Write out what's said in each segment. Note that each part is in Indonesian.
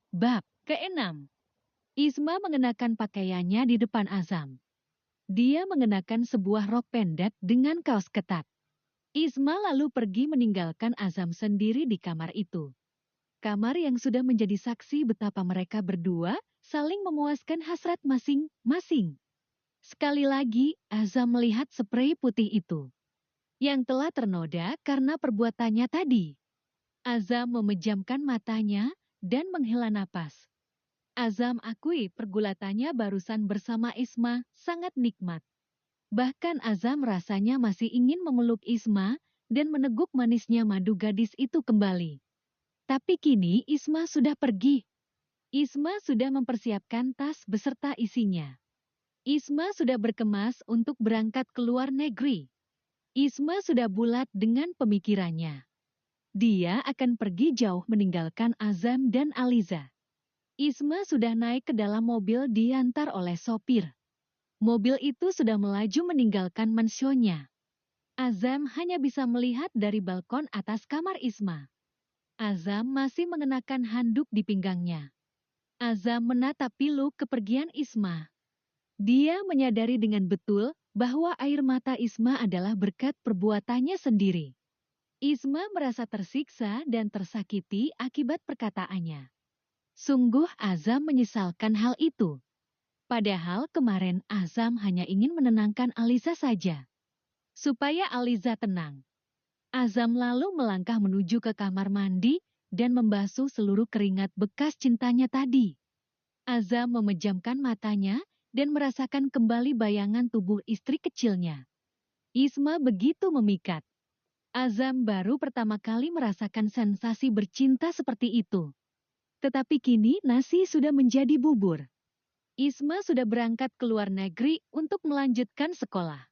Bab ke-6. Isma mengenakan pakaiannya di depan Azam. Dia mengenakan sebuah rok pendek dengan kaos ketat. Isma lalu pergi meninggalkan Azam sendiri di kamar itu. Kamar yang sudah menjadi saksi betapa mereka berdua saling memuaskan hasrat masing-masing. Sekali lagi, Azam melihat sprei putih itu yang telah ternoda karena perbuatannya tadi. Azam memejamkan matanya dan menghela napas. Azam akui pergulatannya barusan bersama Isma sangat nikmat. Bahkan Azam rasanya masih ingin memeluk Isma dan meneguk manisnya madu gadis itu kembali. Tapi kini Isma sudah pergi. Isma sudah mempersiapkan tas beserta isinya. Isma sudah berkemas untuk berangkat ke luar negeri. Isma sudah bulat dengan pemikirannya. Dia akan pergi jauh meninggalkan Azam dan Aliza. Isma sudah naik ke dalam mobil diantar oleh sopir. Mobil itu sudah melaju meninggalkan mansionnya. Azam hanya bisa melihat dari balkon atas kamar Isma. Azam masih mengenakan handuk di pinggangnya. Azam menatap pilu kepergian Isma. Dia menyadari dengan betul bahwa air mata Isma adalah berkat perbuatannya sendiri. Isma merasa tersiksa dan tersakiti akibat perkataannya. Sungguh Azam menyesalkan hal itu. Padahal kemarin Azam hanya ingin menenangkan Aliza saja. Supaya Aliza tenang. Azam lalu melangkah menuju ke kamar mandi dan membasuh seluruh keringat bekas cintanya tadi. Azam memejamkan matanya dan merasakan kembali bayangan tubuh istri kecilnya. Isma begitu memikat. Azam baru pertama kali merasakan sensasi bercinta seperti itu. Tetapi kini nasi sudah menjadi bubur. Isma sudah berangkat ke luar negeri untuk melanjutkan sekolah.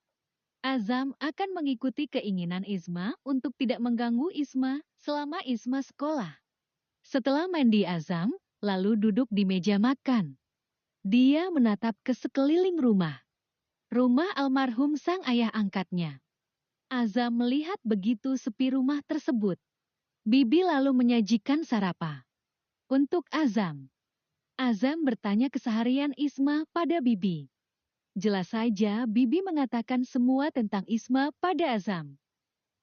Azam akan mengikuti keinginan Isma untuk tidak mengganggu Isma selama Isma sekolah. Setelah mandi Azam, lalu duduk di meja makan. Dia menatap ke sekeliling rumah. Rumah almarhum sang ayah angkatnya. Azam melihat begitu sepi rumah tersebut. Bibi lalu menyajikan sarapan. Untuk Azam. Azam bertanya keseharian Isma pada Bibi. Jelas saja Bibi mengatakan semua tentang Isma pada Azam.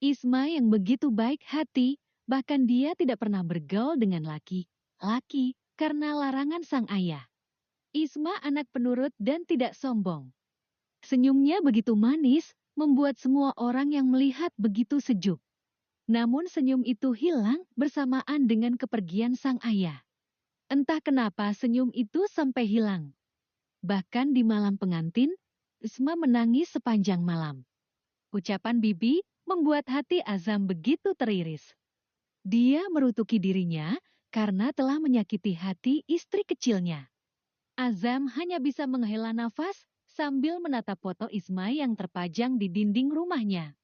Isma yang begitu baik hati, bahkan dia tidak pernah bergaul dengan laki-laki karena larangan sang ayah. Isma anak penurut dan tidak sombong. Senyumnya begitu manis, membuat semua orang yang melihat begitu sejuk. Namun senyum itu hilang bersamaan dengan kepergian sang ayah. Entah kenapa senyum itu sampai hilang. Bahkan di malam pengantin, Isma menangis sepanjang malam. Ucapan Bibi membuat hati Azam begitu teriris. Dia merutuki dirinya karena telah menyakiti hati istri kecilnya. Azam hanya bisa menghela nafas sambil menatap foto Isma yang terpajang di dinding rumahnya.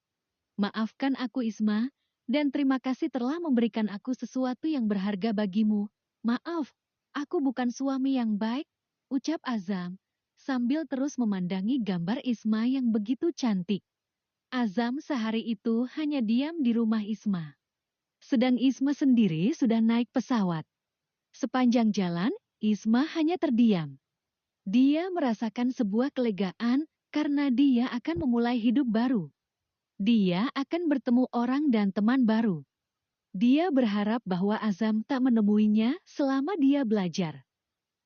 Maafkan aku Isma, dan terima kasih telah memberikan aku sesuatu yang berharga bagimu. Maaf, aku bukan suami yang baik, ucap Azam, sambil terus memandangi gambar Isma yang begitu cantik. Azam sehari itu hanya diam di rumah Isma. Sedang Isma sendiri sudah naik pesawat. Sepanjang jalan, Isma hanya terdiam. Dia merasakan sebuah kelegaan karena dia akan memulai hidup baru. Dia akan bertemu orang dan teman baru. Dia berharap bahwa Azam tak menemuinya selama dia belajar.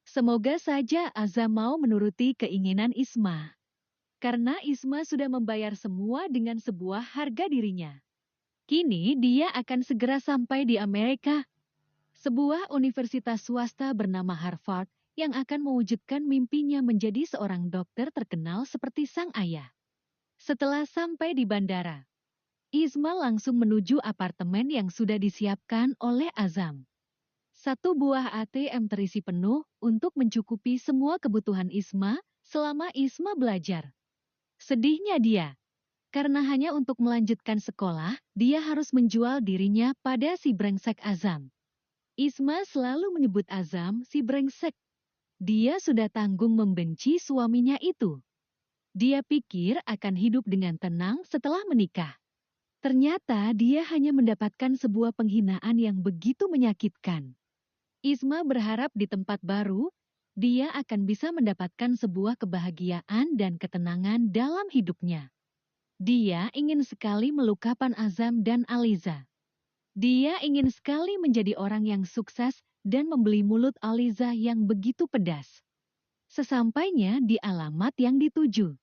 Semoga saja Azam mau menuruti keinginan Isma. Karena Isma sudah membayar semua dengan sebuah harga dirinya. Kini dia akan segera sampai di Amerika. Sebuah universitas swasta bernama Harvard yang akan mewujudkan mimpinya menjadi seorang dokter terkenal seperti sang ayah. Setelah sampai di bandara, Isma langsung menuju apartemen yang sudah disiapkan oleh Azam. Satu buah ATM terisi penuh untuk mencukupi semua kebutuhan Isma selama Isma belajar. Sedihnya dia, karena hanya untuk melanjutkan sekolah, dia harus menjual dirinya pada si brengsek Azam. Isma selalu menyebut Azam si brengsek. Dia sudah tanggung membenci suaminya itu. Dia pikir akan hidup dengan tenang setelah menikah. Ternyata dia hanya mendapatkan sebuah penghinaan yang begitu menyakitkan. Isma berharap di tempat baru, dia akan bisa mendapatkan sebuah kebahagiaan dan ketenangan dalam hidupnya. Dia ingin sekali meluk kapan Azam dan Aliza. Dia ingin sekali menjadi orang yang sukses dan membeli mulut Aliza yang begitu pedas. Sesampainya di alamat yang dituju,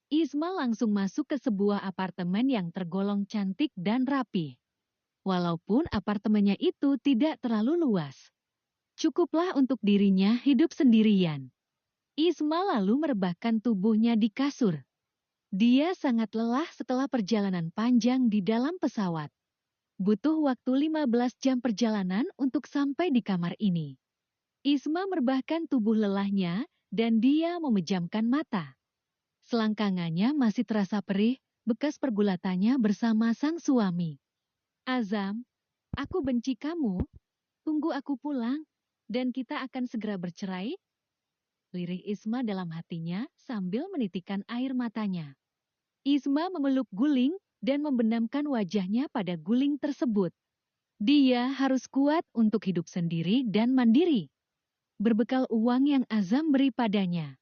Isma langsung masuk ke sebuah apartemen yang tergolong cantik dan rapi. Walaupun apartemennya itu tidak terlalu luas, cukuplah untuk dirinya hidup sendirian. Isma lalu merebahkan tubuhnya di kasur. Dia sangat lelah setelah perjalanan panjang di dalam pesawat. Butuh waktu 15 jam perjalanan untuk sampai di kamar ini. Isma merebahkan tubuh lelahnya dan dia memejamkan mata. Selangkangannya masih terasa perih, bekas pergulatannya bersama sang suami. Azam, aku benci kamu. Tunggu aku pulang, dan kita akan segera bercerai. Lirih Isma dalam hatinya sambil menitikkan air matanya. Isma memeluk guling dan membenamkan wajahnya pada guling tersebut. Dia harus kuat untuk hidup sendiri dan mandiri. Berbekal uang yang Azam beri padanya.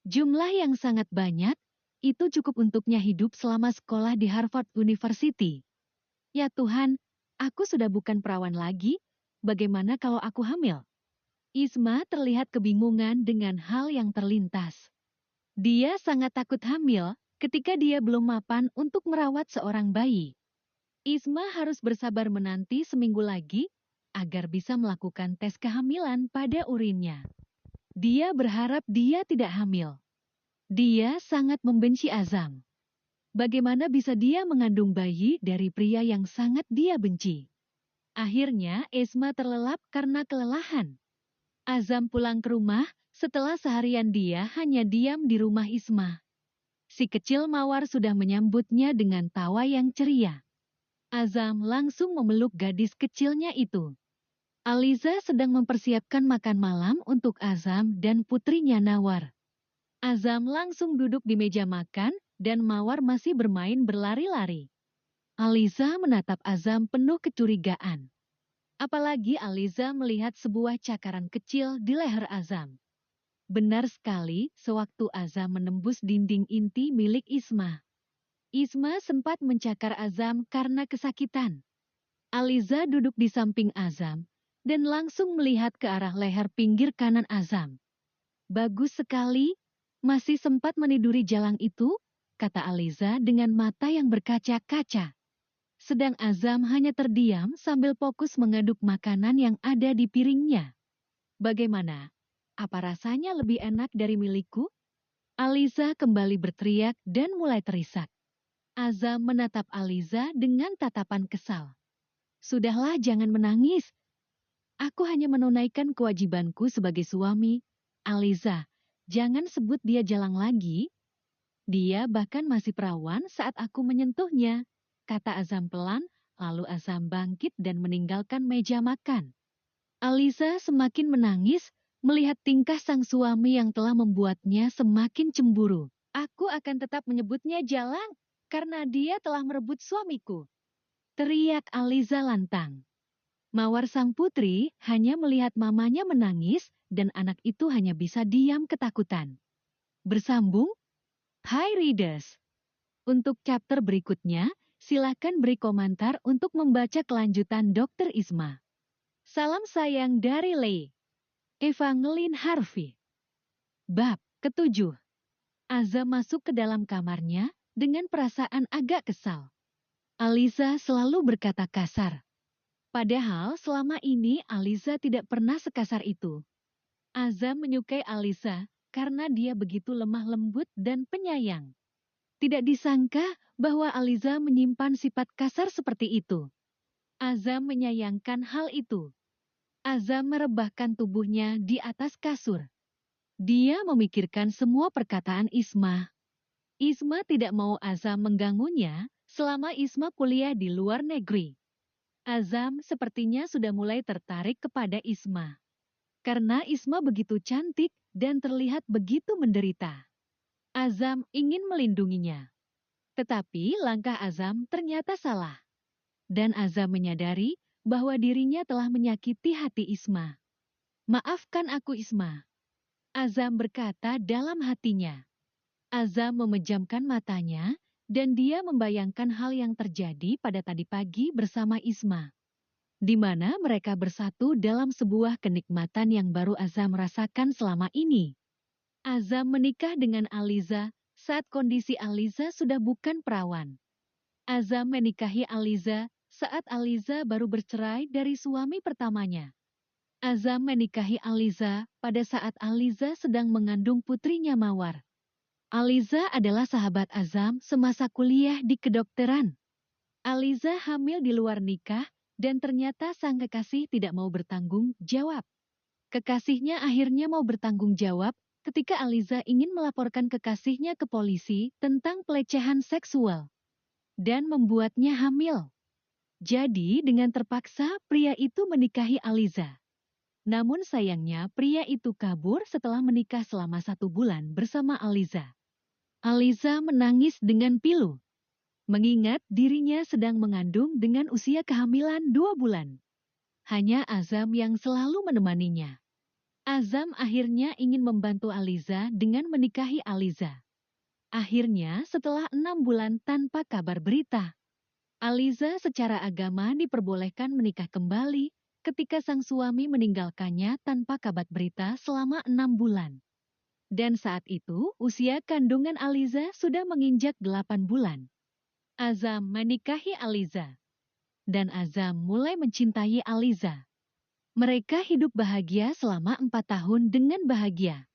Jumlah yang sangat banyak, itu cukup untuknya hidup selama sekolah di Harvard University. Ya Tuhan, aku sudah bukan perawan lagi, bagaimana kalau aku hamil? Isma terlihat kebingungan dengan hal yang terlintas. Dia sangat takut hamil ketika dia belum mapan untuk merawat seorang bayi. Isma harus bersabar menanti seminggu lagi agar bisa melakukan tes kehamilan pada urinnya. Dia berharap dia tidak hamil. Dia sangat membenci Azam. Bagaimana bisa dia mengandung bayi dari pria yang sangat dia benci? Akhirnya Isma terlelap karena kelelahan. Azam pulang ke rumah setelah seharian dia hanya diam di rumah Isma. Si kecil mawar sudah menyambutnya dengan tawa yang ceria. Azam langsung memeluk gadis kecilnya itu. Aliza sedang mempersiapkan makan malam untuk Azam dan putrinya Nawar. Azam langsung duduk di meja makan dan Mawar masih bermain berlari-lari. Aliza menatap Azam penuh kecurigaan. Apalagi Aliza melihat sebuah cakaran kecil di leher Azam. Benar sekali, sewaktu Azam menembus dinding inti milik Isma. Isma sempat mencakar Azam karena kesakitan. Aliza duduk di samping Azam dan langsung melihat ke arah leher pinggir kanan Azam. Bagus sekali, masih sempat meniduri jalang itu, kata Aliza dengan mata yang berkaca-kaca. Sedang Azam hanya terdiam sambil fokus mengaduk makanan yang ada di piringnya. Bagaimana? Apa rasanya lebih enak dari milikku? Aliza kembali berteriak dan mulai terisak. Azam menatap Aliza dengan tatapan kesal. Sudahlah, jangan menangis. Aku hanya menunaikan kewajibanku sebagai suami. Aliza, jangan sebut dia jalang lagi. Dia bahkan masih perawan saat aku menyentuhnya, kata Azam pelan, lalu Azam bangkit dan meninggalkan meja makan. Aliza semakin menangis melihat tingkah sang suami yang telah membuatnya semakin cemburu. Aku akan tetap menyebutnya jalang karena dia telah merebut suamiku, teriak Aliza lantang. Mawar sang putri hanya melihat mamanya menangis dan anak itu hanya bisa diam ketakutan. Bersambung, Hai readers. Untuk chapter berikutnya, silakan beri komentar untuk membaca kelanjutan Dr. Isma. Salam sayang dari Leigh. Evangeline Harvey. Bab ke-7. Azam masuk ke dalam kamarnya dengan perasaan agak kesal. Aliza selalu berkata kasar. Padahal selama ini Aliza tidak pernah sekasar itu. Azam menyukai Aliza karena dia begitu lemah lembut dan penyayang. Tidak disangka bahwa Aliza menyimpan sifat kasar seperti itu. Azam menyayangkan hal itu. Azam merebahkan tubuhnya di atas kasur. Dia memikirkan semua perkataan Isma. Isma tidak mau Azam mengganggunya selama Isma kuliah di luar negeri. Azam sepertinya sudah mulai tertarik kepada Isma. Karena Isma begitu cantik dan terlihat begitu menderita. Azam ingin melindunginya. Tetapi langkah Azam ternyata salah. Dan Azam menyadari bahwa dirinya telah menyakiti hati Isma. Maafkan aku Isma, Azam berkata dalam hatinya. Azam memejamkan matanya, dan dia membayangkan hal yang terjadi pada tadi pagi bersama Isma, di mana mereka bersatu dalam sebuah kenikmatan yang baru Azam rasakan selama ini. Azam menikah dengan Aliza saat kondisi Aliza sudah bukan perawan. Azam menikahi Aliza saat Aliza baru bercerai dari suami pertamanya. Azam menikahi Aliza pada saat Aliza sedang mengandung putrinya Mawar. Aliza adalah sahabat Azam semasa kuliah di kedokteran. Aliza hamil di luar nikah dan ternyata sang kekasih tidak mau bertanggung jawab. Kekasihnya akhirnya mau bertanggung jawab ketika Aliza ingin melaporkan kekasihnya ke polisi tentang pelecehan seksual dan membuatnya hamil. Jadi dengan terpaksa pria itu menikahi Aliza. Namun sayangnya pria itu kabur setelah menikah selama 1 bulan bersama Aliza. Aliza menangis dengan pilu, mengingat dirinya sedang mengandung dengan usia kehamilan 2 bulan. Hanya Azam yang selalu menemaninya. Azam akhirnya ingin membantu Aliza dengan menikahi Aliza. Akhirnya setelah 6 bulan tanpa kabar berita, Aliza secara agama diperbolehkan menikah kembali ketika sang suami meninggalkannya tanpa kabar berita selama 6 bulan. Dan saat itu, usia kandungan Aliza sudah menginjak 8 bulan. Azam menikahi Aliza. Dan Azam mulai mencintai Aliza. Mereka hidup bahagia selama 4 tahun dengan bahagia.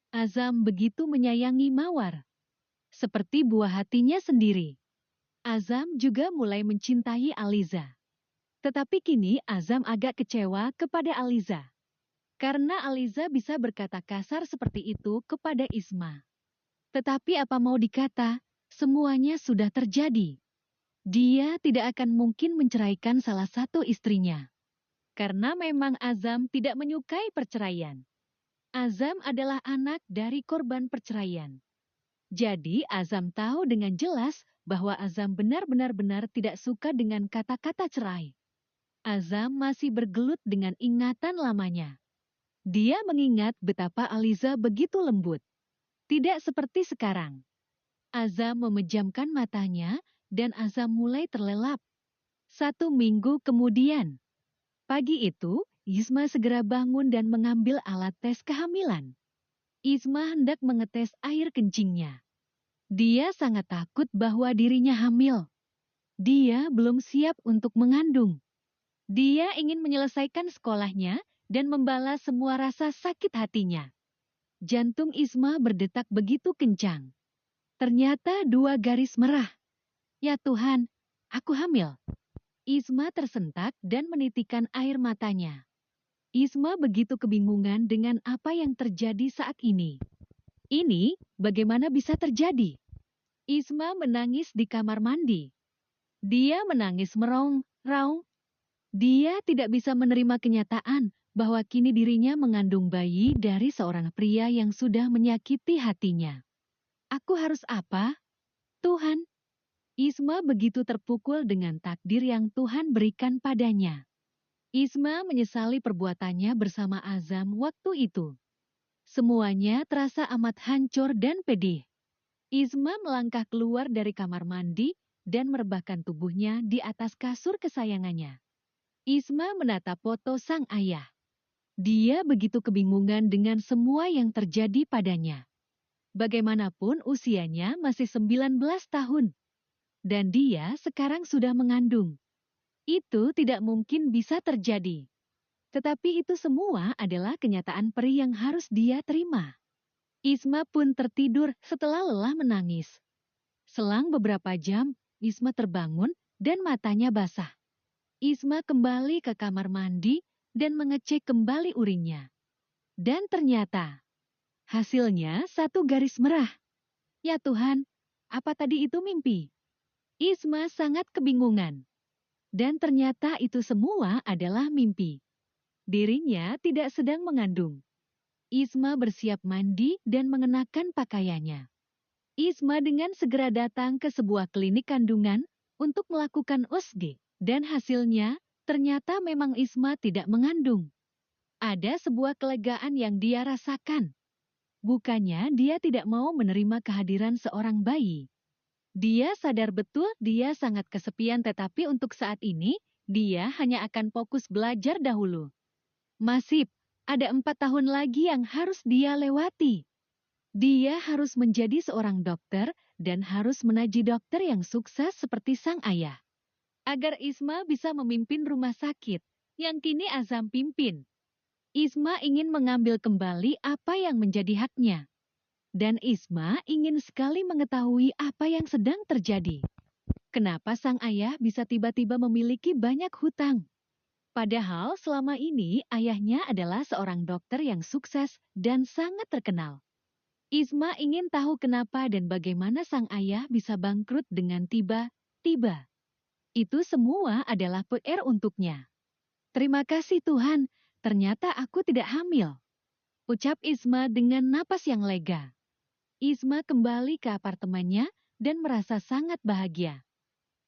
Azam begitu menyayangi Mawar, seperti buah hatinya sendiri. Azam juga mulai mencintai Aliza. Tetapi kini Azam agak kecewa kepada Aliza. Karena Aliza bisa berkata kasar seperti itu kepada Isma. Tetapi apa mau dikata, semuanya sudah terjadi. Dia tidak akan mungkin menceraikan salah satu istrinya. Karena memang Azam tidak menyukai perceraian. Azam adalah anak dari korban perceraian. Jadi Azam tahu dengan jelas bahwa Azam benar-benar tidak suka dengan kata-kata cerai. Azam masih bergelut dengan ingatan lamanya. Dia mengingat betapa Aliza begitu lembut. Tidak seperti sekarang. Azam memejamkan matanya dan Azam mulai terlelap. 1 minggu kemudian. Pagi itu, Isma segera bangun dan mengambil alat tes kehamilan. Isma hendak mengetes air kencingnya. Dia sangat takut bahwa dirinya hamil. Dia belum siap untuk mengandung. Dia ingin menyelesaikan sekolahnya dan membalas semua rasa sakit hatinya. Jantung Isma berdetak begitu kencang. Ternyata 2 garis merah. Ya Tuhan, aku hamil. Isma tersentak dan menitikkan air matanya. Isma begitu kebingungan dengan apa yang terjadi saat ini. Ini bagaimana bisa terjadi? Isma menangis di kamar mandi. Dia menangis merong-raung. Dia tidak bisa menerima kenyataan bahwa kini dirinya mengandung bayi dari seorang pria yang sudah menyakiti hatinya. Aku harus apa? Tuhan. Isma begitu terpukul dengan takdir yang Tuhan berikan padanya. Isma menyesali perbuatannya bersama Azam waktu itu. Semuanya terasa amat hancur dan pedih. Isma melangkah keluar dari kamar mandi dan merebahkan tubuhnya di atas kasur kesayangannya. Isma menatap foto sang ayah. Dia begitu kebingungan dengan semua yang terjadi padanya. Bagaimanapun usianya masih 19 tahun. Dan dia sekarang sudah mengandung. Itu tidak mungkin bisa terjadi. Tetapi itu semua adalah kenyataan perih yang harus dia terima. Isma pun tertidur setelah lelah menangis. Selang beberapa jam, Isma terbangun dan matanya basah. Isma kembali ke kamar mandi dan mengecek kembali urinnya. Dan ternyata, hasilnya 1 garis merah. Ya Tuhan, apa tadi itu mimpi? Isma sangat kebingungan. Dan ternyata itu semua adalah mimpi. Dirinya tidak sedang mengandung. Isma bersiap mandi dan mengenakan pakaiannya. Isma dengan segera datang ke sebuah klinik kandungan untuk melakukan USG. Dan hasilnya, ternyata memang Isma tidak mengandung. Ada sebuah kelegaan yang dia rasakan. Bukannya dia tidak mau menerima kehadiran seorang bayi. Dia sadar betul dia sangat kesepian, tetapi untuk saat ini, dia hanya akan fokus belajar dahulu. Masih ada 4 tahun lagi yang harus dia lewati. Dia harus menjadi seorang dokter dan harus menaji dokter yang sukses seperti sang ayah. Agar Isma bisa memimpin rumah sakit yang kini Azam pimpin. Isma ingin mengambil kembali apa yang menjadi haknya. Dan Isma ingin sekali mengetahui apa yang sedang terjadi. Kenapa sang ayah bisa tiba-tiba memiliki banyak hutang? Padahal selama ini ayahnya adalah seorang dokter yang sukses dan sangat terkenal. Isma ingin tahu kenapa dan bagaimana sang ayah bisa bangkrut dengan tiba-tiba. Itu semua adalah PR untuknya. Terima kasih Tuhan, ternyata aku tidak hamil. Ucap Isma dengan napas yang lega. Isma kembali ke apartemennya dan merasa sangat bahagia.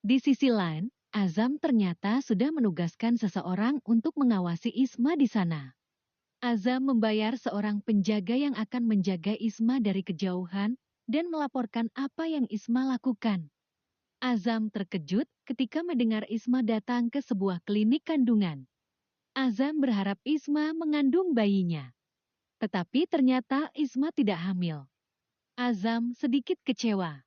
Di sisi lain, Azam ternyata sudah menugaskan seseorang untuk mengawasi Isma di sana. Azam membayar seorang penjaga yang akan menjaga Isma dari kejauhan dan melaporkan apa yang Isma lakukan. Azam terkejut ketika mendengar Isma datang ke sebuah klinik kandungan. Azam berharap Isma mengandung bayinya. Tetapi ternyata Isma tidak hamil. Azam sedikit kecewa.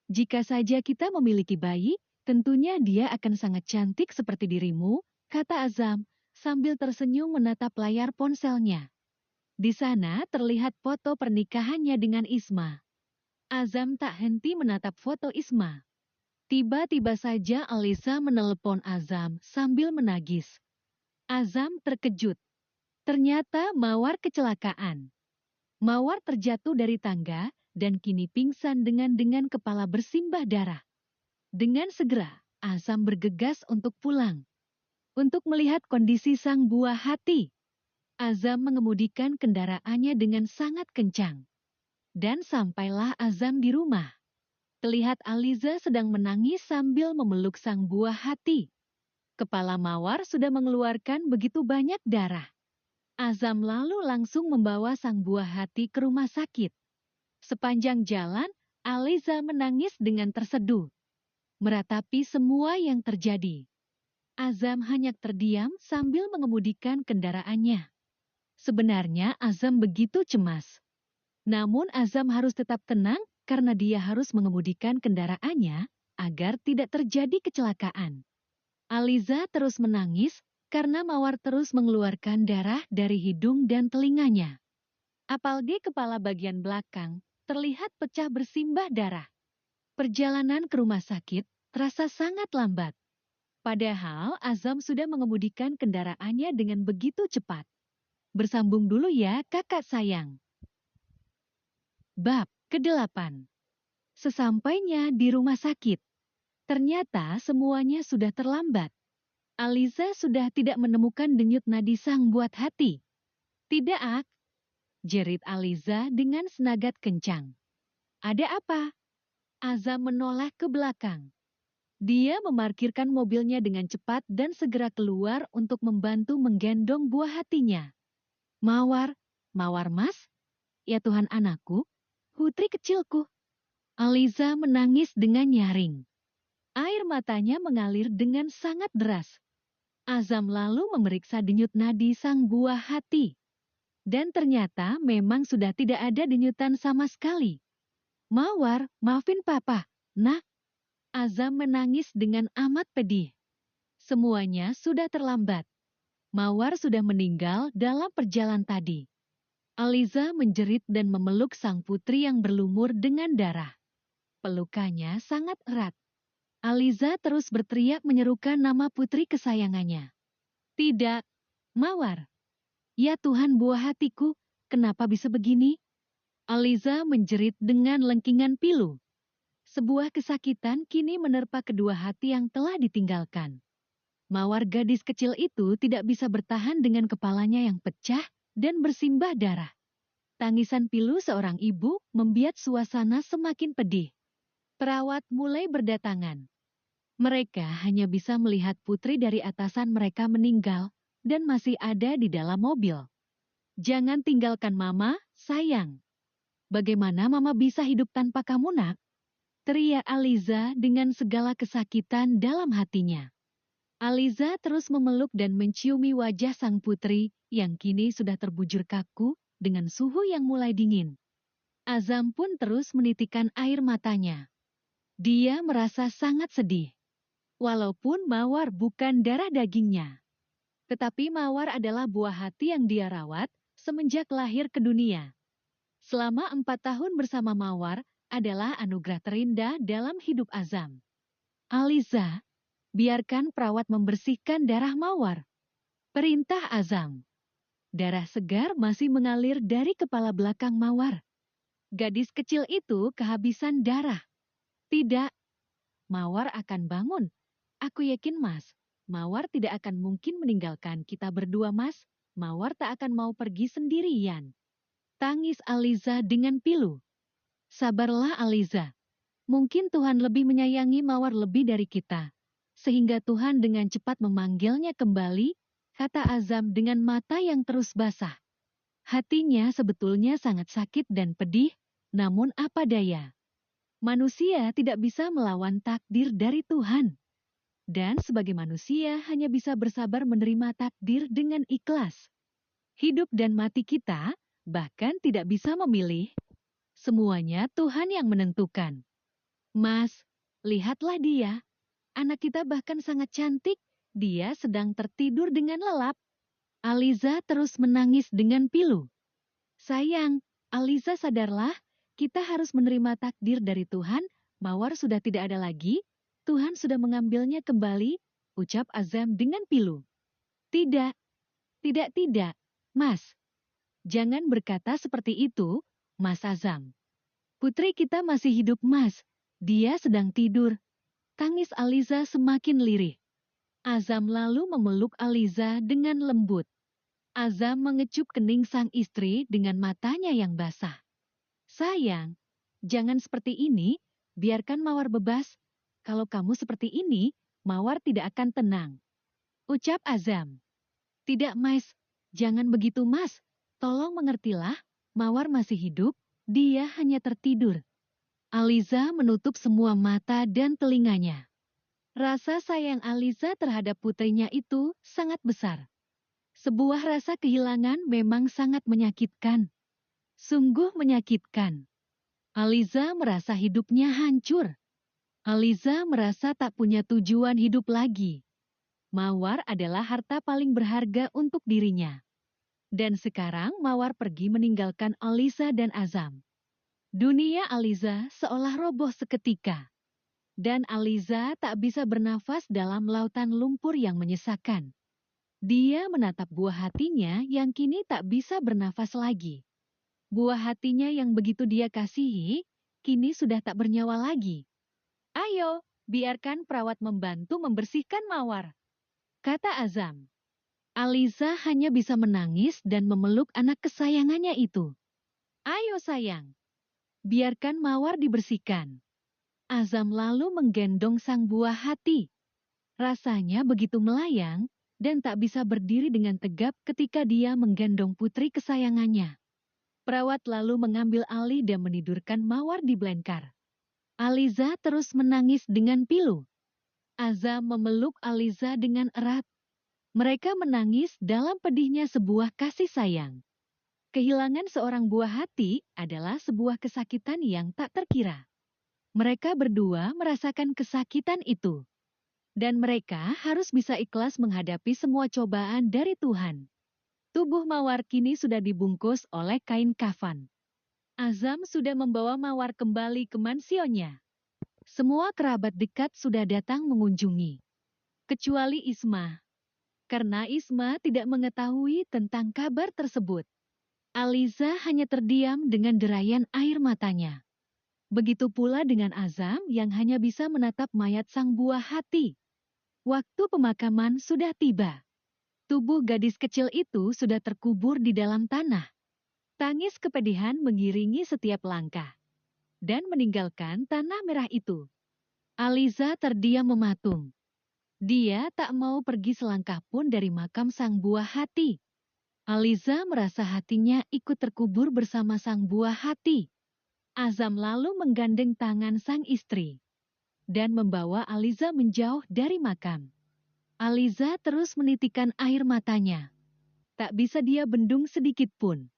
Jika saja kita memiliki bayi, tentunya dia akan sangat cantik seperti dirimu, kata Azam, sambil tersenyum menatap layar ponselnya. Di sana terlihat foto pernikahannya dengan Isma. Azam tak henti menatap foto Isma. Tiba-tiba saja Alisa menelepon Azam sambil menangis. Azam terkejut. Ternyata Mawar kecelakaan. Mawar terjatuh dari tangga dan kini pingsan dengan kepala bersimbah darah. Dengan segera, Azam bergegas untuk pulang. Untuk melihat kondisi sang buah hati. Azam mengemudikan kendaraannya dengan sangat kencang. Dan sampailah Azam di rumah. Terlihat Aliza sedang menangis sambil memeluk sang buah hati. Kepala Mawar sudah mengeluarkan begitu banyak darah. Azam lalu langsung membawa sang buah hati ke rumah sakit. Sepanjang jalan, Aliza menangis dengan terseduh. Meratapi semua yang terjadi. Azam hanya terdiam sambil mengemudikan kendaraannya. Sebenarnya Azam begitu cemas. Namun Azam harus tetap tenang karena dia harus mengemudikan kendaraannya agar tidak terjadi kecelakaan. Aliza terus menangis karena Mawar terus mengeluarkan darah dari hidung dan telinganya. Apalagi kepala bagian belakang terlihat pecah bersimbah darah. Perjalanan ke rumah sakit terasa sangat lambat. Padahal Azam sudah mengemudikan kendaraannya dengan begitu cepat. Bersambung dulu ya kakak sayang. Bab ke-8. Sesampainya di rumah sakit, ternyata semuanya sudah terlambat. Aliza sudah tidak menemukan denyut nadi sang buat hati. Tidak, Ak, jerit Aliza dengan senagat kencang. Ada apa? Azam menoleh ke belakang. Dia memarkirkan mobilnya dengan cepat dan segera keluar untuk membantu menggendong buah hatinya. Mawar, Mawar Mas? Ya Tuhan anakku, putri kecilku. Aliza menangis dengan nyaring. Air matanya mengalir dengan sangat deras. Azam lalu memeriksa denyut nadi sang buah hati. Dan ternyata memang sudah tidak ada denyutan sama sekali. Mawar, maafin papa, nak. Azam menangis dengan amat pedih. Semuanya sudah terlambat. Mawar sudah meninggal dalam perjalanan tadi. Aliza menjerit dan memeluk sang putri yang berlumur dengan darah. Pelukannya sangat erat. Aliza terus berteriak menyerukan nama putri kesayangannya. Tidak, Mawar. Ya Tuhan buah hatiku, kenapa bisa begini? Aliza menjerit dengan lengkingan pilu. Sebuah kesakitan kini menerpa kedua hati yang telah ditinggalkan. Mawar gadis kecil itu tidak bisa bertahan dengan kepalanya yang pecah dan bersimbah darah. Tangisan pilu seorang ibu membuat suasana semakin pedih. Perawat mulai berdatangan. Mereka hanya bisa melihat putri dari atasan mereka meninggal, dan masih ada di dalam mobil. Jangan tinggalkan Mama, sayang. Bagaimana Mama bisa hidup tanpa kamu, Nak? Teriak Aliza dengan segala kesakitan dalam hatinya. Aliza terus memeluk dan menciumi wajah sang putri yang kini sudah terbujur kaku dengan suhu yang mulai dingin. Azam pun terus menitikkan air matanya. Dia merasa sangat sedih. Walaupun Mawar bukan darah dagingnya. Tetapi Mawar adalah buah hati yang dia rawat semenjak lahir ke dunia. Selama 4 tahun bersama Mawar adalah anugerah terindah dalam hidup Azam. Aliza, biarkan perawat membersihkan darah Mawar. Perintah Azam. Darah segar masih mengalir dari kepala belakang Mawar. Gadis kecil itu kehabisan darah. Tidak, Mawar akan bangun. Aku yakin, Mas. Mawar tidak akan mungkin meninggalkan kita berdua, Mas. Mawar tak akan mau pergi sendirian. Tangis Aliza dengan pilu. Sabarlah, Aliza. Mungkin Tuhan lebih menyayangi Mawar lebih dari kita. Sehingga Tuhan dengan cepat memanggilnya kembali, kata Azam dengan mata yang terus basah. Hatinya sebetulnya sangat sakit dan pedih, namun apa daya. Manusia tidak bisa melawan takdir dari Tuhan. Dan sebagai manusia hanya bisa bersabar menerima takdir dengan ikhlas. Hidup dan mati kita bahkan tidak bisa memilih. Semuanya Tuhan yang menentukan. Mas, lihatlah dia. Anak kita bahkan sangat cantik. Dia sedang tertidur dengan lelap. Aliza terus menangis dengan pilu. Sayang, Aliza sadarlah, kita harus menerima takdir dari Tuhan. Mawar sudah tidak ada lagi. Tuhan sudah mengambilnya kembali, ucap Azam dengan pilu. Tidak, tidak, Mas. Jangan berkata seperti itu, Mas Azam. Putri kita masih hidup, Mas. Dia sedang tidur. Tangis Aliza semakin lirih. Azam lalu memeluk Aliza dengan lembut. Azam mengecup kening sang istri dengan matanya yang basah. Sayang, jangan seperti ini, biarkan Mawar bebas. Kalau kamu seperti ini, Mawar tidak akan tenang. Ucap Azam. Tidak, Mas. Jangan begitu, Mas. Tolong mengertilah, Mawar masih hidup, dia hanya tertidur. Aliza menutup semua mata dan telinganya. Rasa sayang Aliza terhadap putrinya itu sangat besar. Sebuah rasa kehilangan memang sangat menyakitkan. Sungguh menyakitkan. Aliza merasa hidupnya hancur. Aliza merasa tak punya tujuan hidup lagi. Mawar adalah harta paling berharga untuk dirinya. Dan sekarang Mawar pergi meninggalkan Aliza dan Azam. Dunia Aliza seolah roboh seketika. Dan Aliza tak bisa bernafas dalam lautan lumpur yang menyesakan. Dia menatap buah hatinya yang kini tak bisa bernafas lagi. Buah hatinya yang begitu dia kasihi, kini sudah tak bernyawa lagi. Ayo, biarkan perawat membantu membersihkan Mawar, kata Azam. Aliza hanya bisa menangis dan memeluk anak kesayangannya itu. Ayo sayang, biarkan Mawar dibersihkan. Azam lalu menggendong sang buah hati. Rasanya begitu melayang dan tak bisa berdiri dengan tegap ketika dia menggendong putri kesayangannya. Perawat lalu mengambil alih dan menidurkan Mawar di belengkar. Aliza terus menangis dengan pilu. Azam memeluk Aliza dengan erat. Mereka menangis dalam pedihnya sebuah kasih sayang. Kehilangan seorang buah hati adalah sebuah kesakitan yang tak terkira. Mereka berdua merasakan kesakitan itu. Dan mereka harus bisa ikhlas menghadapi semua cobaan dari Tuhan. Tubuh Mawar kini sudah dibungkus oleh kain kafan. Azam sudah membawa Mawar kembali ke mansionnya. Semua kerabat dekat sudah datang mengunjungi. Kecuali Isma. Karena Isma tidak mengetahui tentang kabar tersebut. Aliza hanya terdiam dengan derayan air matanya. Begitu pula dengan Azam yang hanya bisa menatap mayat sang buah hati. Waktu pemakaman sudah tiba. Tubuh gadis kecil itu sudah terkubur di dalam tanah. Tangis kepedihan mengiringi setiap langkah. Dan meninggalkan tanah merah itu. Aliza terdiam mematung. Dia tak mau pergi selangkah pun dari makam sang buah hati. Aliza merasa hatinya ikut terkubur bersama sang buah hati. Azam lalu menggandeng tangan sang istri dan membawa Aliza menjauh dari makam. Aliza terus menitikan air matanya. Tak bisa dia bendung sedikit pun.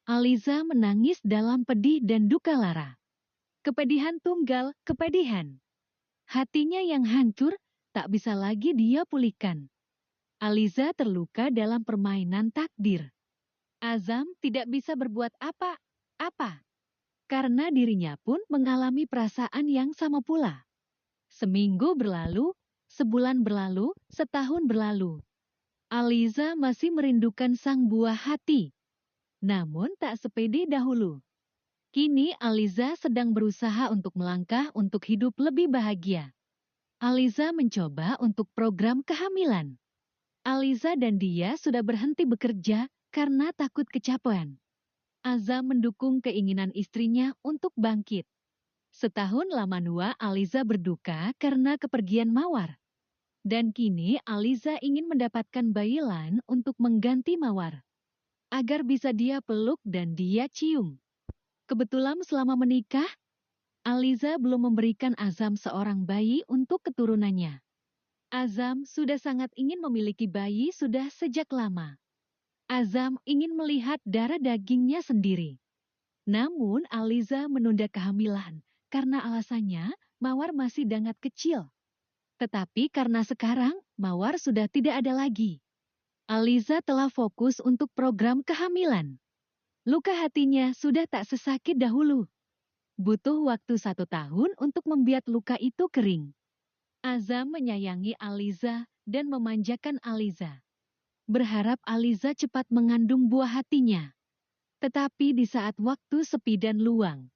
Aliza menangis dalam pedih dan duka lara. Kepedihan tunggal, kepedihan. Hatinya yang hancur, tak bisa lagi dia pulihkan. Aliza terluka dalam permainan takdir. Azam tidak bisa berbuat apa-apa. Karena dirinya pun mengalami perasaan yang sama pula. Seminggu berlalu, sebulan berlalu, setahun berlalu. Aliza masih merindukan sang buah hati. Namun tak sepede dahulu. Kini Aliza sedang berusaha untuk melangkah untuk hidup lebih bahagia. Aliza mencoba untuk program kehamilan. Aliza dan dia sudah berhenti bekerja karena takut kecapean. Azam mendukung keinginan istrinya untuk bangkit. Setahun lama Aliza berduka karena kepergian Mawar. Dan kini Aliza ingin mendapatkan bayi lain untuk mengganti Mawar. Agar bisa dia peluk dan dia cium. Kebetulan selama menikah, Aliza belum memberikan Azam seorang bayi untuk keturunannya. Azam sudah sangat ingin memiliki bayi sudah sejak lama. Azam ingin melihat darah dagingnya sendiri. Namun Aliza menunda kehamilan karena alasannya Mawar masih sangat kecil. Tetapi karena sekarang Mawar sudah tidak ada lagi. Aliza telah fokus untuk program kehamilan. Luka hatinya sudah tak sesakit dahulu. Butuh waktu 1 tahun untuk membiat luka itu kering. Azam menyayangi Aliza dan memanjakan Aliza. Berharap Aliza cepat mengandung buah hatinya. Tetapi di saat waktu sepi dan luang,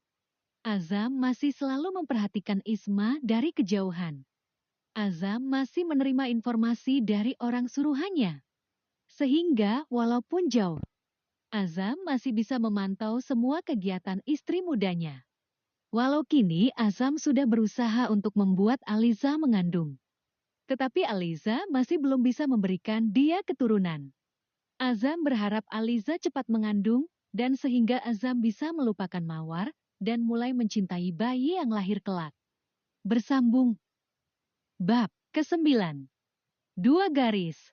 Azam masih selalu memperhatikan Isma dari kejauhan. Azam masih menerima informasi dari orang suruhannya. Sehingga walaupun jauh, Azam masih bisa memantau semua kegiatan istri mudanya. Walau kini Azam sudah berusaha untuk membuat Aliza mengandung. Tetapi Aliza masih belum bisa memberikan dia keturunan. Azam berharap Aliza cepat mengandung dan sehingga Azam bisa melupakan Mawar dan mulai mencintai bayi yang lahir kelak. Bersambung. Bab ke-9. 2 garis.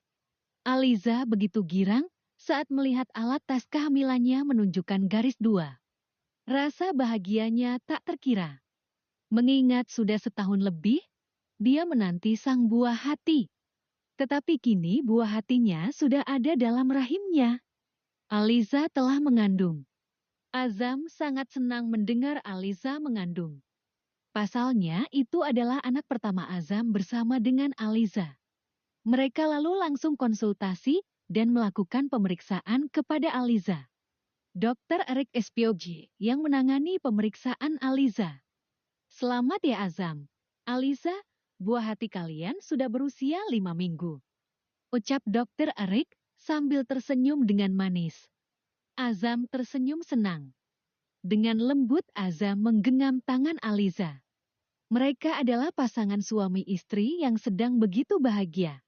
Aliza begitu girang saat melihat alat tes kehamilannya menunjukkan garis 2. Rasa bahagianya tak terkira. Mengingat sudah setahun lebih, dia menanti sang buah hati. Tetapi kini buah hatinya sudah ada dalam rahimnya. Aliza telah mengandung. Azam sangat senang mendengar Aliza mengandung. Pasalnya itu adalah anak pertama Azam bersama dengan Aliza. Mereka lalu langsung konsultasi dan melakukan pemeriksaan kepada Aliza. Dr. Eric Espioji yang menangani pemeriksaan Aliza. Selamat ya Azam. Aliza, buah hati kalian sudah berusia 5 minggu. Ucap Dr. Eric sambil tersenyum dengan manis. Azam tersenyum senang. Dengan lembut Azam menggenggam tangan Aliza. Mereka adalah pasangan suami istri yang sedang begitu bahagia.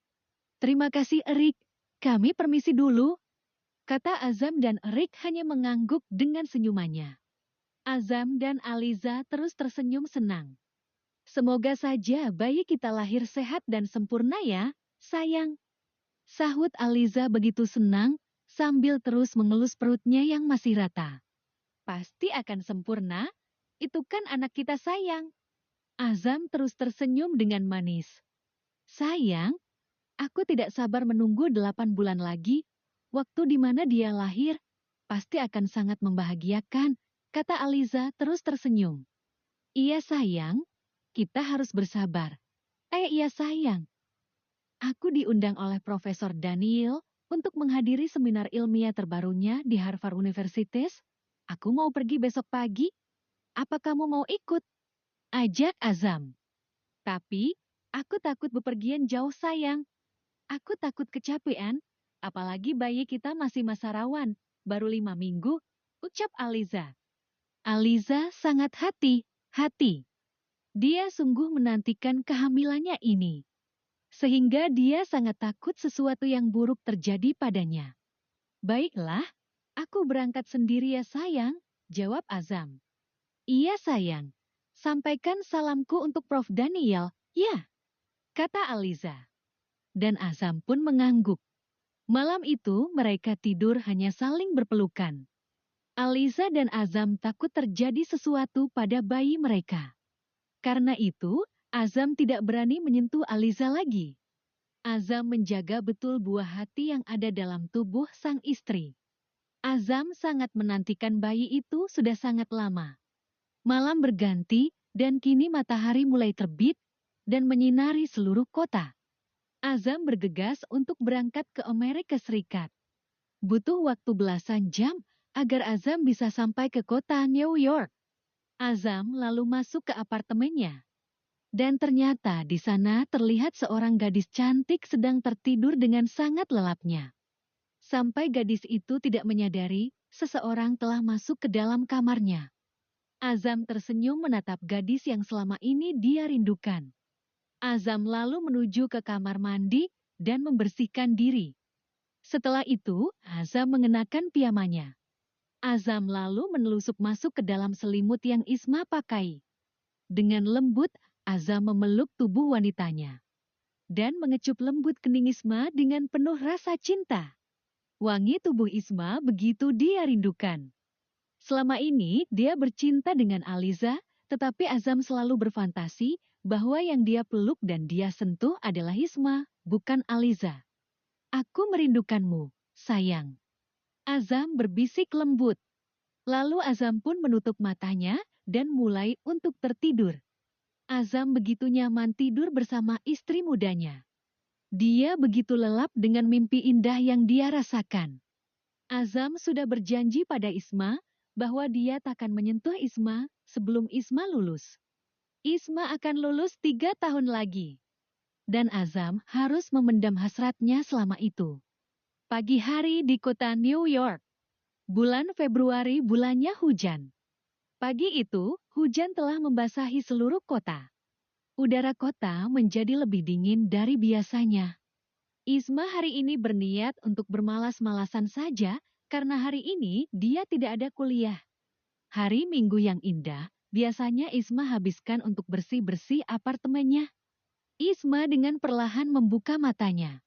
Terima kasih Eric, kami permisi dulu. Kata Azam dan Eric hanya mengangguk dengan senyumannya. Azam dan Aliza terus tersenyum senang. Semoga saja bayi kita lahir sehat dan sempurna ya, sayang. Sahut Aliza begitu senang, sambil terus mengelus perutnya yang masih rata. Pasti akan sempurna, itu kan anak kita sayang. Azam terus tersenyum dengan manis. Sayang, aku tidak sabar menunggu 8 bulan lagi. Waktu di mana dia lahir, pasti akan sangat membahagiakan, kata Aliza terus tersenyum. Iya sayang, kita harus bersabar. Iya sayang. Aku diundang oleh Profesor Daniel untuk menghadiri seminar ilmiah terbarunya di Harvard University. Aku mau pergi besok pagi. Apa kamu mau ikut? Ajak Azam. Tapi, aku takut bepergian jauh sayang. Aku takut kecapean, apalagi bayi kita masih masa rawan, baru 5 minggu, ucap Aliza. Aliza sangat hati-hati. Dia sungguh menantikan kehamilannya ini. sehingga dia sangat takut sesuatu yang buruk terjadi padanya. Baiklah, aku berangkat sendiri ya sayang, jawab Azam. Iya sayang, sampaikan salamku untuk Prof. Daniel, ya, kata Aliza. Dan Azam pun mengangguk. Malam itu mereka tidur hanya saling berpelukan. Aliza dan Azam takut terjadi sesuatu pada bayi mereka. Karena itu, Azam tidak berani menyentuh Aliza lagi. Azam menjaga betul buah hati yang ada dalam tubuh sang istri. Azam sangat menantikan bayi itu sudah sangat lama. Malam berganti, dan kini matahari mulai terbit dan menyinari seluruh kota. Azam bergegas untuk berangkat ke Amerika Serikat. Butuh waktu belasan jam agar Azam bisa sampai ke kota New York. Azam lalu masuk ke apartemennya. Dan ternyata di sana terlihat seorang gadis cantik sedang tertidur dengan sangat lelapnya. Sampai gadis itu tidak menyadari, seseorang telah masuk ke dalam kamarnya. Azam tersenyum menatap gadis yang selama ini dia rindukan. Azam lalu menuju ke kamar mandi dan membersihkan diri. Setelah itu, Azam mengenakan piyamanya. Azam lalu menelusup masuk ke dalam selimut yang Isma pakai. Dengan lembut, Azam memeluk tubuh wanitanya. Dan mengecup lembut kening Isma dengan penuh rasa cinta. Wangi tubuh Isma begitu dia rindukan. Selama ini, dia bercinta dengan Aliza, tetapi Azam selalu berfantasi bahwa yang dia peluk dan dia sentuh adalah Isma, bukan Aliza. Aku merindukanmu, sayang. Azam berbisik lembut. Lalu Azam pun menutup matanya dan mulai untuk tertidur. Azam begitu nyaman tidur bersama istri mudanya. Dia begitu lelap dengan mimpi indah yang dia rasakan. Azam sudah berjanji pada Isma bahwa dia takkan menyentuh Isma sebelum Isma lulus. Isma akan lulus 3 tahun lagi. Dan Azam harus memendam hasratnya selama itu. Pagi hari di kota New York. Bulan Februari bulannya hujan. Pagi itu, hujan telah membasahi seluruh kota. Udara kota menjadi lebih dingin dari biasanya. Isma hari ini berniat untuk bermalas-malasan saja karena hari ini dia tidak ada kuliah. Hari Minggu yang indah, biasanya Isma habiskan untuk bersih-bersih apartemennya. Isma dengan perlahan membuka matanya.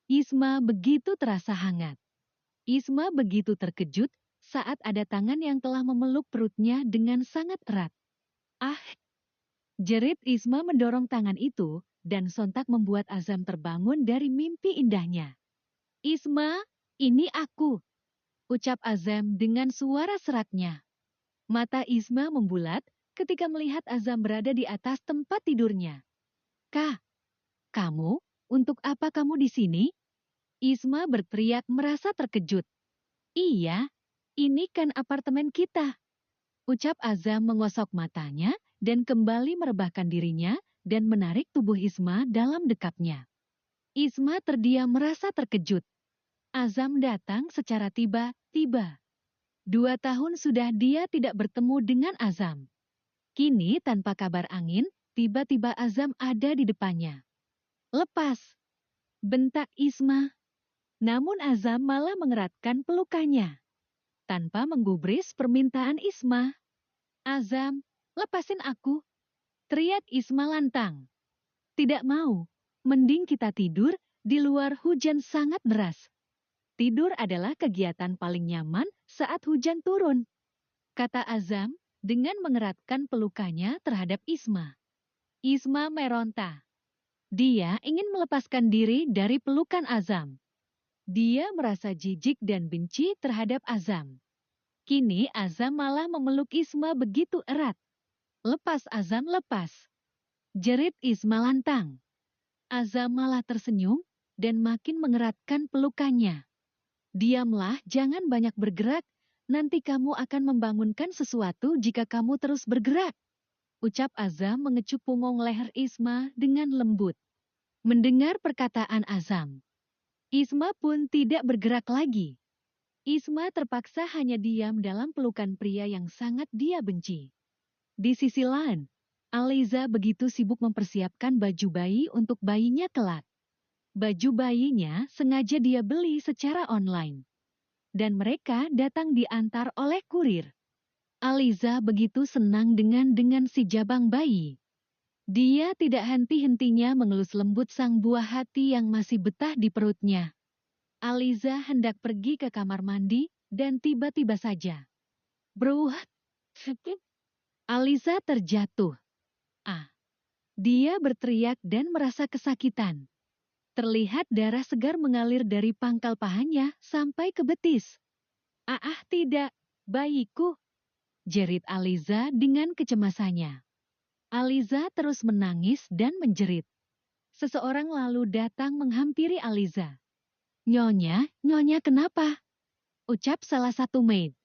Isma begitu terasa hangat. Isma begitu terkejut saat ada tangan yang telah memeluk perutnya dengan sangat erat. Ah! Jerit Isma mendorong tangan itu dan sontak membuat Azam terbangun dari mimpi indahnya. Isma, ini aku, ucap Azam dengan suara seraknya. Mata Isma membulat ketika melihat Azam berada di atas tempat tidurnya. Kak, kamu, untuk apa kamu di sini? Isma berteriak merasa terkejut. Iya, ini kan apartemen kita. Ucap Azam mengosok matanya dan kembali merebahkan dirinya dan menarik tubuh Isma dalam dekapnya. Isma terdiam merasa terkejut. Azam datang secara tiba-tiba. 2 tahun sudah dia tidak bertemu dengan Azam. Kini tanpa kabar angin, tiba-tiba Azam ada di depannya. Lepas! Bentak Isma. Namun Azam malah mengeratkan pelukannya. Tanpa menggubris permintaan Isma. Azam, lepasin aku. Teriak Isma lantang. Tidak mau. Mending kita tidur di luar hujan sangat deras. Tidur adalah kegiatan paling nyaman saat hujan turun. Kata Azam dengan mengeratkan pelukannya terhadap Isma. Isma meronta. Dia ingin melepaskan diri dari pelukan Azam. Dia merasa jijik dan benci terhadap Azam. Kini Azam malah memeluk Isma begitu erat. Lepas Azam, lepas. Jerit Isma lantang. Azam malah tersenyum dan makin mengeratkan pelukannya. Diamlah, jangan banyak bergerak. Nanti kamu akan membangunkan sesuatu jika kamu terus bergerak. Ucap Azam mengecup punggung leher Isma dengan lembut. Mendengar perkataan Azam, Isma pun tidak bergerak lagi. Isma terpaksa hanya diam dalam pelukan pria yang sangat dia benci. Di sisi lain, Aliza begitu sibuk mempersiapkan baju bayi untuk bayinya kelak. Baju bayinya sengaja dia beli secara online. Dan mereka datang diantar oleh kurir. Aliza begitu senang dengan si jabang bayi. Dia tidak henti-hentinya mengelus lembut sang buah hati yang masih betah di perutnya. Aliza hendak pergi ke kamar mandi dan tiba-tiba saja. Bro, Aliza terjatuh. Dia berteriak dan merasa kesakitan. Terlihat darah segar mengalir dari pangkal pahanya sampai ke betis. Tidak, bayiku, jerit Aliza dengan kecemasannya. Aliza terus menangis dan menjerit. Seseorang lalu datang menghampiri Aliza. Nyonya kenapa? Ucap salah satu maid.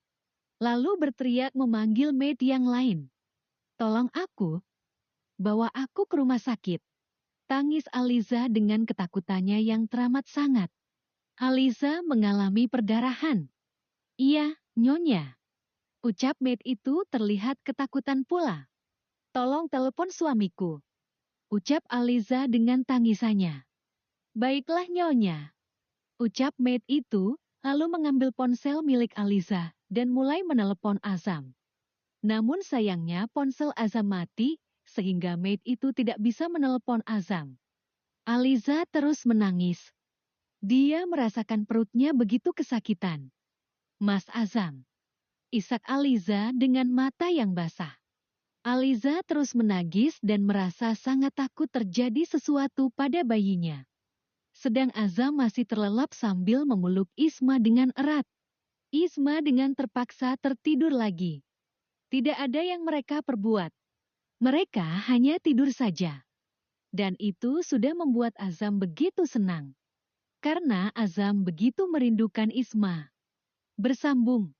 Lalu berteriak memanggil maid yang lain. Tolong aku, bawa aku ke rumah sakit. Tangis Aliza dengan ketakutannya yang teramat sangat. Aliza mengalami perdarahan. Iya, Nyonya. Ucap maid itu terlihat ketakutan pula. Tolong telepon suamiku. Ucap Aliza dengan tangisannya. Baiklah Nyonya. Ucap maid itu, lalu mengambil ponsel milik Aliza dan mulai menelepon Azam. Namun sayangnya ponsel Azam mati, sehingga maid itu tidak bisa menelepon Azam. Aliza terus menangis. Dia merasakan perutnya begitu kesakitan. Mas Azam. Isak Aliza dengan mata yang basah. Aliza terus menangis dan merasa sangat takut terjadi sesuatu pada bayinya. Sedang Azam masih terlelap sambil memeluk Isma dengan erat. Isma dengan terpaksa tertidur lagi. Tidak ada yang mereka perbuat. Mereka hanya tidur saja. Dan itu sudah membuat Azam begitu senang. Karena Azam begitu merindukan Isma. Bersambung.